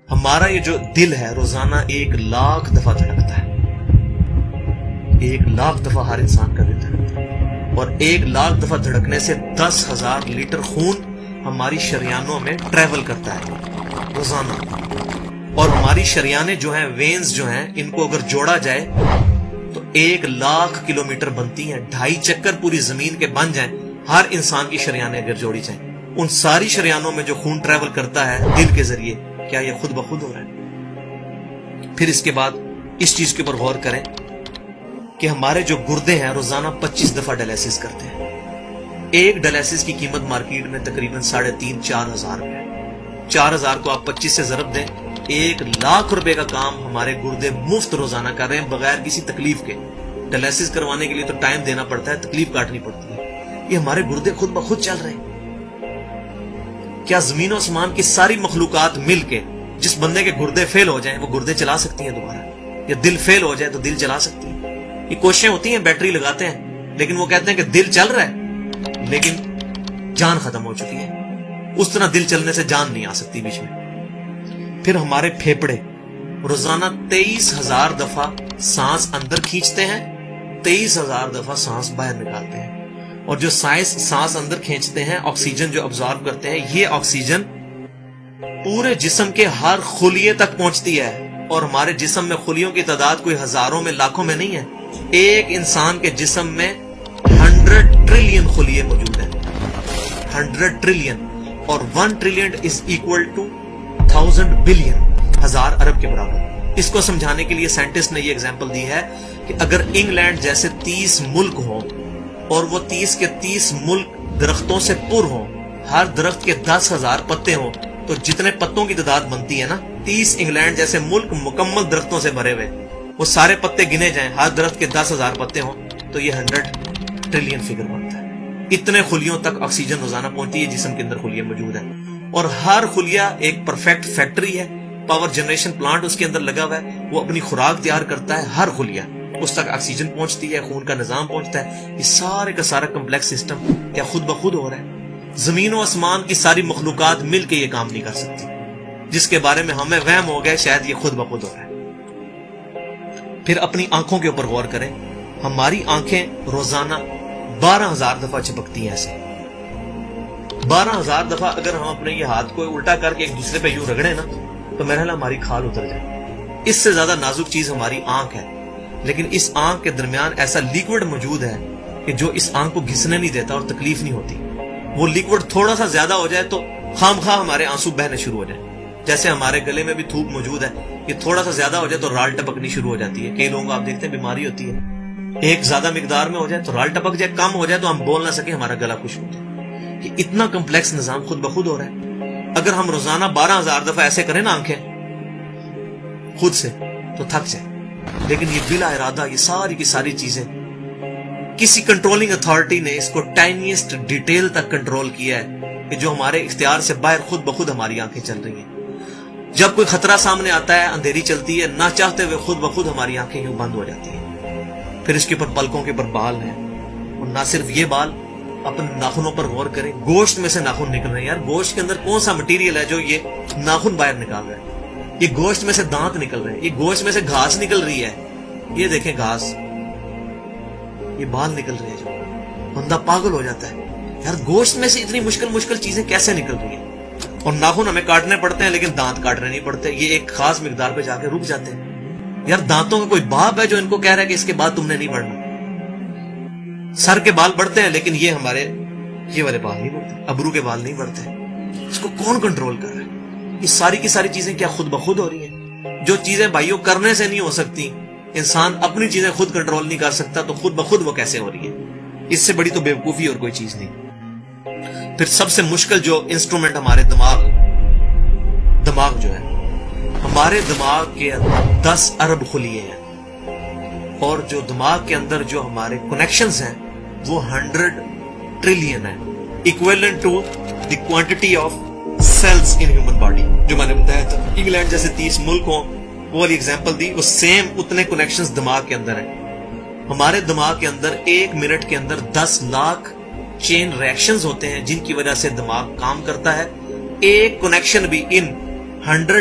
ہمارا یہ جو دل ہے روزانہ 1,00,000 دفعہ دھڑکتا ہے. 1,00,000 دفعہ ہر انسان کا دل دھڑکتا ہے، اور 1,00,000 دفعہ دھڑکنے سے 10,000 لیٹر خون ہماری شریانوں میں ٹریول کرتا ہے روزانہ. اور ہماری شریانیں جو ہیں، وینز جو ہیں، ان کو اگر جوڑا جائے تو 1,00,000 کلومیٹر بنتی ہیں. 2.5 چکر پوری زمین کے بن جائیں ہر انسان کی شریانیں اگر جوڑی جائیں. ان ساری شریانوں میں جو خون ٹریول کرتا ہے دل کے ذریعے، کیا یہ خود بخود ہو رہا ہے؟ پھر اس کے بعد اس چیز کے اوپر غور کریں کہ ہمارے جو گردے ہیں روزانہ 25 دفعہ ڈائلیسس کرتے ہیں. ایک ڈائلیسس کی قیمت مارکیٹ میں تقریباً 3,500-4,000 روپے. 4,000 کو آپ 25 سے ضرب دیں، 1,00,000 روپے کا کام ہمارے گردے مفت روزانہ کر رہے ہیں بغیر کسی تکلیف کے. ڈائلیسس کروانے کے لیے تو ٹائم دینا پڑتا ہے، تکلیف کاٹنی پڑتی ہے. یہ ہمارے گردے خود بخود چل رہے ہیں. کیا زمین و آسمان کی ساری مخلوقات مل کے جس بندے کے گردے فیل ہو جائیں وہ گردے چلا سکتی ہیں دوبارہ؟ یا دل فیل ہو جائے تو دل چلا سکتی ہے؟ یہ کوششیں ہوتی ہیں، بیٹری لگاتے ہیں، لیکن وہ کہتے ہیں کہ دل چل رہا ہے لیکن جان ختم ہو چکی ہے. اس طرح دل چلنے سے جان نہیں آ سکتی بیچ میں. پھر ہمارے پھیپڑے روزانہ 23,000 دفعہ سانس اندر کھینچتے ہیں، 23,000 دفعہ سانس باہر نکالتے ہیں. اور جو سانس اندر کھینچتے ہیں، آکسیجن جو ابزارب کرتے ہیں، یہ آکسیجن پورے جسم کے ہر خلیے تک پہنچتی ہے. اور ہمارے جسم میں خلیوں کی تعداد کوئی ہزاروں میں لاکھوں میں نہیں ہے. ایک انسان کے جسم میں 100 ٹریلین خلیے موجود ہیں. 100 ٹریلین، اور 1 trillion is equal to 1000 billion, 1000 ارب کے برابر. اس کو سمجھانے کے لیے سائنٹسٹ نے یہ ایگزامپل دی ہے کہ اگر انگلینڈ جیسے 30 ملک ہوں اور وہ 30 کے 30 ملک درختوں سے پر ہوں، ہر درخت کے 10,000 پتے ہوں، تو جتنے پتوں کی تعداد بنتی ہے نا، 30 انگلینڈ جیسے ملک مکمل درختوں سے بھرے ہوئے، وہ سارے پتے گنے جائیں، ہر درخت کے 10,000 پتے ہوں، تو یہ 100 ٹریلین فگر بنتا ہے. اتنے خلیوں تک آکسیجن روزانہ پہنچتی ہے. جسم کے اندر خلیے موجود ہیں، اور ہر خلیہ ایک پرفیکٹ فیکٹری ہے. پاور جنریشن پلانٹ اس کے اندر لگا ہوا ہے، وہ اپنی خوراک تیار کرتا ہے. ہر خلیہ اس تک آکسیجن پہنچتی ہے، خون کا نظام پہنچتا ہے. یہ سارے کا سارا کمپلیکس سسٹم کیا خود بخود ہو رہا ہے؟ زمین و آسمان کی ساری مخلوقات مل کے یہ کام نہیں کر سکتی، جس کے بارے میں ہمیں وہم ہو گئے شاید یہ خود بخود ہو رہا ہے. پھر اپنی آنکھوں کے اوپر غور کریں. ہماری آنکھیں روزانہ 12,000 دفعہ چپکتی ہیں. ایسے 12,000 دفعہ اگر ہم اپنے یہ ہاتھ کو الٹا کر کے ایک دوسرے پہ یوں رگڑیں نا، تو میرا خیال ہماری کھال اتر جائے. اس سے زیادہ نازک چیز ہماری آنکھ ہے، لیکن اس آنکھ کے درمیان ایسا لیکوڈ موجود ہے کہ جو اس آنکھ کو گھسنے نہیں دیتا اور تکلیف نہیں ہوتی. وہ لیکوڈ تھوڑا سا زیادہ ہو جائے تو خام خواہ ہمارے آنسو بہنے شروع ہو جائیں. جیسے ہمارے گلے میں بھی تھوک موجود ہے، یہ تھوڑا سا زیادہ ہو جائے تو رال ٹپکنی شروع ہو جاتی ہے. کئی لوگوں کو آپ دیکھتے ہیں بیماری ہوتی ہے، ایک زیادہ مقدار میں ہو جائے تو رال ٹپک جائے، کم ہو جائے تو ہم بول نہ سکے، ہمارا گلا خشک ہو جائے. یہ اتنا کمپلیکس نظام خود بخود ہو رہا ہے. اگر ہم روزانہ 12,000 دفعہ ایسے کریں نا آنکھیں خود سے تو تھک جائے. لیکن یہ بلا ارادہ یہ ساری کی ساری چیزیں کسی کنٹرولنگ اتھارٹی نے اس کو ٹائنیسٹ ڈیٹیل تک کنٹرول کیا ہے کہ جو ہمارے اختیار سے باہر خود بخود ہماری آنکھیں چل رہی ہیں. جب کوئی خطرہ سامنے آتا ہے، اندھیری چلتی ہے، نہ چاہتے ہوئے خود بخود ہماری آنکھیں یوں بند ہو جاتی ہیں. پھر اس کے اوپر پلکوں کے اوپر بال ہیں، اور نہ صرف یہ بال، اپنے ناخنوں پر غور کریں. گوشت میں سے ناخن نکل رہے ہیں. یار گوشت کے اندر کون سا مٹیریل ہے جو یہ ناخن باہر نکال رہا ہے؟ یہ گوشت میں سے دانت نکل رہے ہیں، یہ گوشت میں سے گھاس نکل رہی ہے. یہ دیکھیں گھاس، یہ بال نکل رہے ہیں. جو بندہ پاگل ہو جاتا ہے، یار گوشت میں سے اتنی مشکل چیزیں کیسے نکل رہی ہیں؟ اور ناخن ہمیں کاٹنے پڑتے ہیں لیکن دانت کاٹنے نہیں پڑتے. یہ ایک خاص مقدار پہ جا کے رک جاتے ہیں. یار دانتوں کا کوئی باپ ہے جو ان کو کہہ رہا ہے کہ اس کے بعد تم نے نہیں بڑھنا؟ سر کے بال بڑھتے ہیں لیکن یہ ہمارے یہ والے بال نہیں بڑھتے، ابرو کے بال نہیں بڑھتے. اس کو کون کنٹرول کر رہا ہے؟ یہ ساری کی ساری چیزیں کیا خود بخود ہو رہی ہیں؟ جو چیزیں بھائیوں کرنے سے نہیں ہو سکتی، انسان اپنی چیزیں خود کنٹرول نہیں کر سکتا، تو خود بخود وہ کیسے ہو رہی ہے؟ اس سے بڑی تو بیوقوفی اور کوئی چیز نہیں. پھر سب سے مشکل جو انسٹرومنٹ ہمارے دماغ جو ہے، ہمارے دماغ کے اندر 10 ارب خلیے ہیں، اور جو دماغ کے اندر جو ہمارے کنیکشنز ہیں وہ 100 ٹریلین ہیں، equivalent to the quantity of cells in human body. جو میں نے بتایا تھا انگلینڈ جیسے 30 ملک ہوں، وہ والی ایگزامپل دی، وہ سیم اتنے کنیکشنز دماغ کے اندر ہیں. ہمارے دماغ کے اندر 1 منٹ کے اندر 10 لاکھ چین ریئیکشنز ہوتے ہیں جن کی وجہ سے دماغ کام کرتا ہے. ایک کنیکشن بھی ان 100